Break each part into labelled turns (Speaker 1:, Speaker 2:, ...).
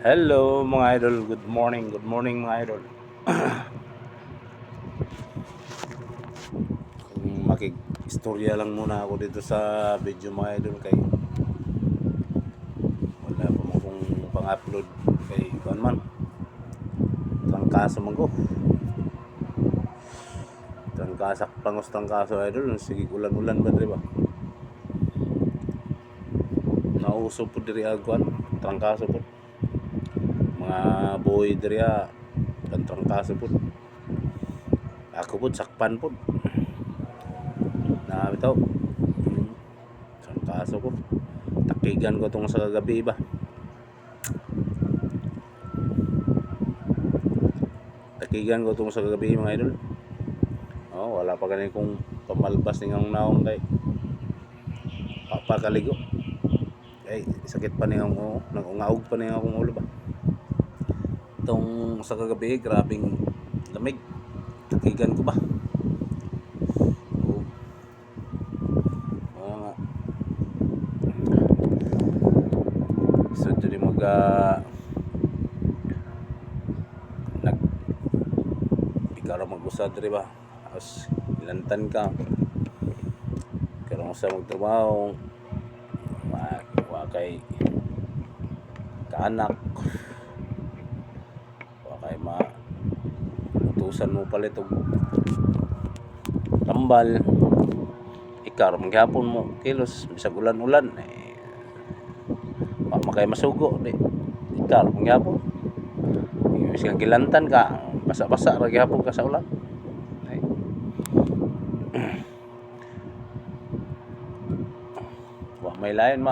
Speaker 1: Hello mga idol, good morning mga idol. Kung makikistorya lang muna ako dito sa video mga idol kay wala pa mo kung pang-upload kay kuan man. Trangkaso man ko. Trangkasak pangos trangkaso idol, sige ulan-ulan ba diri ba? Nauso po diri agwan, trangkaso po. Mga boy diri trangkaso po. Ako po sakpan po. Na bitaw. Trangkaso ko. Takigan ko tong sa gabi ba. Takigan ko tong sa gabi mga idol. Oh, wala pa gani kung pamalbas ningang naong kay papakaligo. Ay, sakit pa ningang nangungaog pa ningang akong ulo ba. Itong sa kagabi, grabing lamig. Takigan ko ba? Oo. Oo nga. So, dito mag ikaw ra mag-usad diri ba? Tapos ilantan ka. Karong sa magtrabaho. Wa kay kaanak. Wa kay utusan mo palit og tambal. Ikaw maghapon mo kilos bisag ulan-ulan wa makay masugo di. Ikaw maghapon. Bisag gilantan ka, basa-basa ra gyapon ka sa ulan. Ay. Wa may lain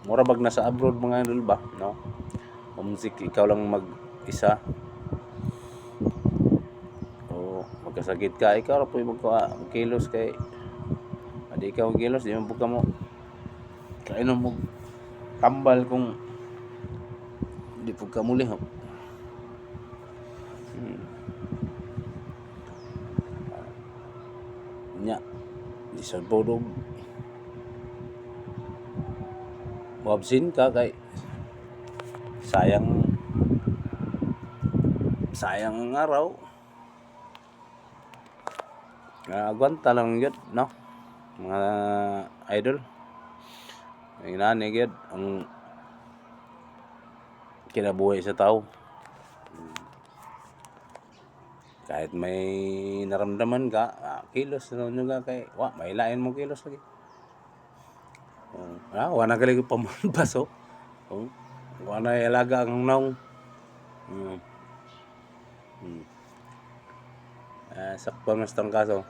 Speaker 1: mura bag nasa abroad mga idol ba, no? Homesick ikaw lang mag-isa. O magkasakit ka, ikaw ra po'y kilos kay adi ikaw kilos, di man ka mo kainom mo tambal kung di po ka muli ho. Nya di sa bodog mabsin ka kay sayang ang araw. Agwanta lang yun, no? Mga idol. Yung nani yun, ang kinabuhay sa tao. Kahit may naramdaman ka, kilos na nyo ka kay, may lain mo kilos lagi. Wala ka lagi pamalbas, oh. Wala ilaga ang naong. Sakpan mas trangkaso.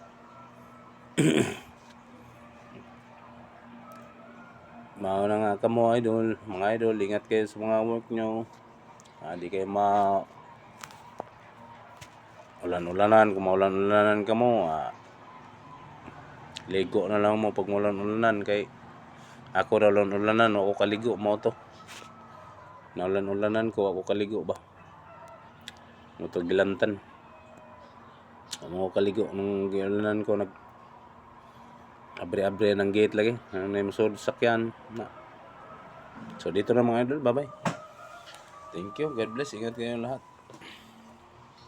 Speaker 1: Mao na nga kamo idol, mga idol, ingat kayo sa mga work nyo. Di kayo ulan-ulanan, kung maulan-ulanan ka mo, ligo na lang mo pag maulan-ulanan kay ako ra ulan-ulanan, ako kaligo mo to. Naulan-ulanan ko, ako kaligo ba. Mo to gilantan. Mo kaligo nung giulanan ko abre-abre ng gate lagi. Ano na yung sakyan na. So dito na mga idol, bye-bye. Thank you, God bless, ingat kayo lahat.